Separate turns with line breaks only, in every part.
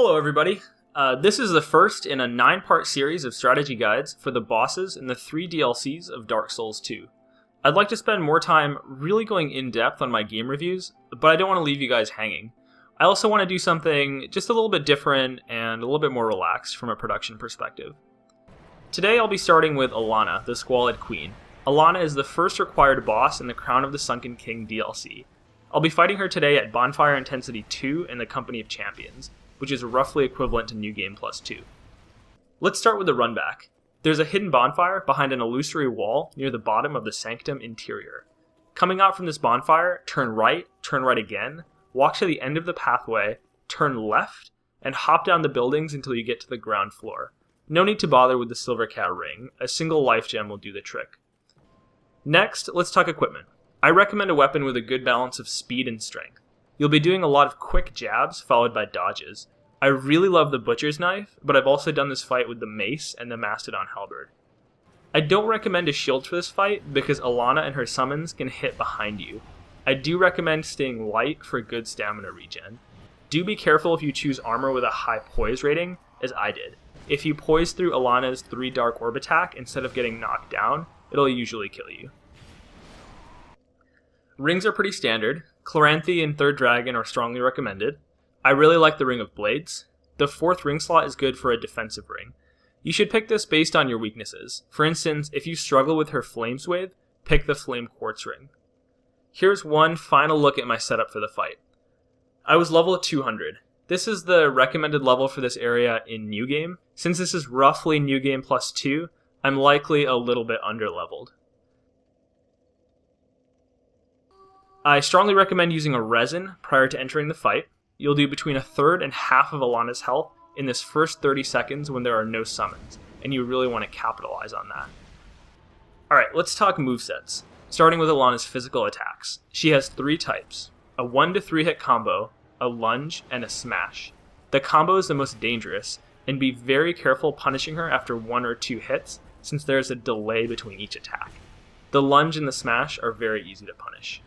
Hello everybody, this is the first in a 9-part series of strategy guides for the bosses in the 3 DLCs of Dark Souls 2. I'd like to spend more time really going in depth on my game reviews, but I don't want to leave you guys hanging. I also want to do something just a little bit different and a little bit more relaxed from a production perspective. Today I'll be starting with Elana, the Squalid Queen. Elana is the first required boss in the Crown of the Sunken King DLC. I'll be fighting her today at Bonfire Intensity 2 in the Company of Champions, which is roughly equivalent to New Game Plus 2. Let's start with the runback. There's a hidden bonfire behind an illusory wall near the bottom of the Sanctum interior. Coming out from this bonfire, turn right again, walk to the end of the pathway, turn left, and hop down the buildings until you get to the ground floor. No need to bother with the Silver Cat ring, a single life gem will do the trick. Next, let's talk equipment. I recommend a weapon with a good balance of speed and strength. You'll be doing a lot of quick jabs followed by dodges. I really love the Butcher's Knife, but I've also done this fight with the Mace and the Mastodon Halberd. I don't recommend a shield for this fight because Elana and her summons can hit behind you. I do recommend staying light for good stamina regen. Do be careful if you choose armor with a high poise rating, as I did. If you poise through Elana's 3 Dark Orb attack instead of getting knocked down, it'll usually kill you. Rings are pretty standard. Chloranthy and Third Dragon are strongly recommended. I really like the Ring of Blades. The 4th ring slot is good for a defensive ring. You should pick this based on your weaknesses. For instance, if you struggle with her Flame Swathe, pick the Flame Quartz ring. Here's one final look at my setup for the fight. I was level 200. This is the recommended level for this area in New Game. Since this is roughly New Game Plus 2, I'm likely a little bit under-leveled. I strongly recommend using a resin prior to entering the fight. You'll do between a third and half of Elana's health in this first 30 seconds when there are no summons, and you really want to capitalize on that. Alright, let's talk movesets, starting with Elana's physical attacks. She has 3 types, a 1 to 3 hit combo, a lunge, and a smash. The combo is the most dangerous, and be very careful punishing her after 1 or 2 hits, since there is a delay between each attack. The lunge and the smash are very easy to punish.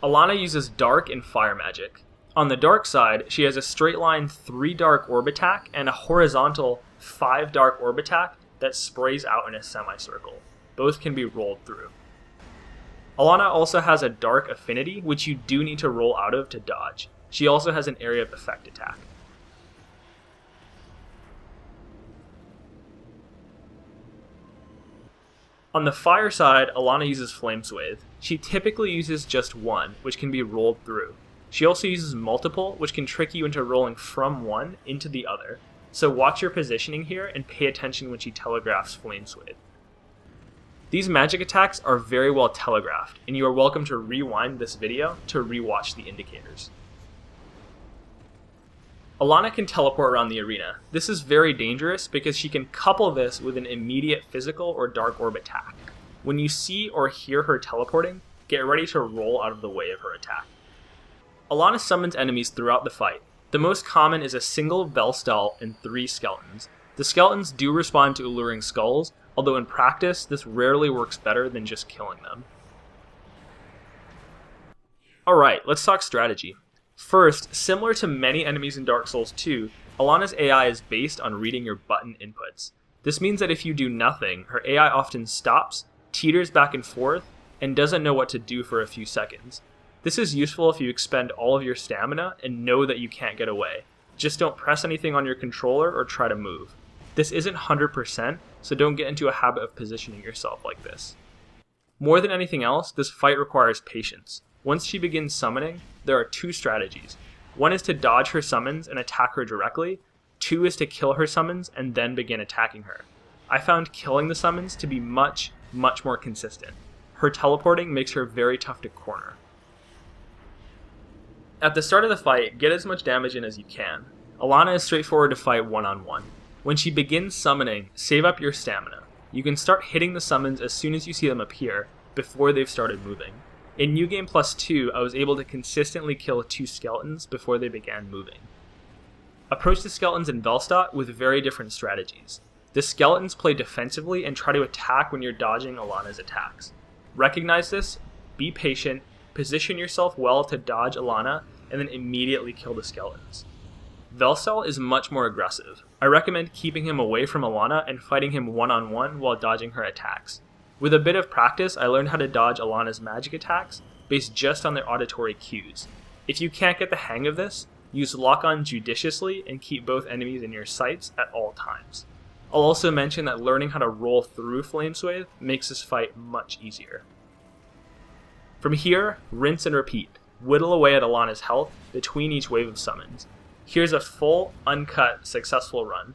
Elana uses Dark and Fire Magic. On the Dark side, she has a straight line 3 Dark Orb attack and a horizontal 5 Dark Orb attack that sprays out in a semicircle. Both can be rolled through. Elana also has a Dark Affinity, which you do need to roll out of to dodge. She also has an Area of Effect attack. On the fire side, Elana uses Flame Swathe. She typically uses just 1, which can be rolled through. She also uses multiple, which can trick you into rolling from one into the other. So watch your positioning here and pay attention when she telegraphs Flame Swathe. These magic attacks are very well telegraphed, and you are welcome to rewind this video to rewatch the indicators. Elana can teleport around the arena. This is very dangerous because she can couple this with an immediate physical or Dark Orb attack. When you see or hear her teleporting, get ready to roll out of the way of her attack. Elana summons enemies throughout the fight. The most common is a single Velstall and 3 skeletons. The skeletons do respond to alluring skulls, although in practice this rarely works better than just killing them. Alright, let's talk strategy. First, similar to many enemies in Dark Souls 2, Elana's AI is based on reading your button inputs. This means that if you do nothing, her AI often stops, teeters back and forth, and doesn't know what to do for a few seconds. This is useful if you expend all of your stamina and know that you can't get away. Just don't press anything on your controller or try to move. This isn't 100%, so don't get into a habit of positioning yourself like this. More than anything else, this fight requires patience. Once she begins summoning, there are 2 strategies. 1 is to dodge her summons and attack her directly. 2 is to kill her summons and then begin attacking her. I found killing the summons to be much more consistent. Her teleporting makes her very tough to corner. At the start of the fight, get as much damage in as you can. Elana is straightforward to fight one-on-one. When she begins summoning, save up your stamina. You can start hitting the summons as soon as you see them appear, before they've started moving. In New Game Plus 2, I was able to consistently kill 2 skeletons before they began moving. Approach the skeletons in Velstadt with very different strategies. The skeletons play defensively and try to attack when you're dodging Elana's attacks. Recognize this, be patient, position yourself well to dodge Elana, and then immediately kill the skeletons. Velcel is much more aggressive. I recommend keeping him away from Elana and fighting him one-on-one while dodging her attacks. With a bit of practice, I learned how to dodge Elana's magic attacks based just on their auditory cues. If you can't get the hang of this, use lock-on judiciously and keep both enemies in your sights at all times. I'll also mention that learning how to roll through Flameswathe makes this fight much easier. From here, rinse and repeat. Whittle away at Elana's health between each wave of summons. Here's a full, uncut, successful run.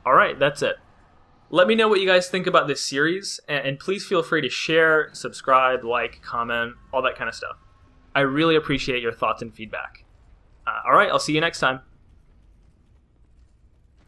Alright, that's it. Let me know what you guys think about this series, and please feel free to share, subscribe, like, comment, all that kind of stuff. I really appreciate your thoughts and feedback. All right, I'll see you next time.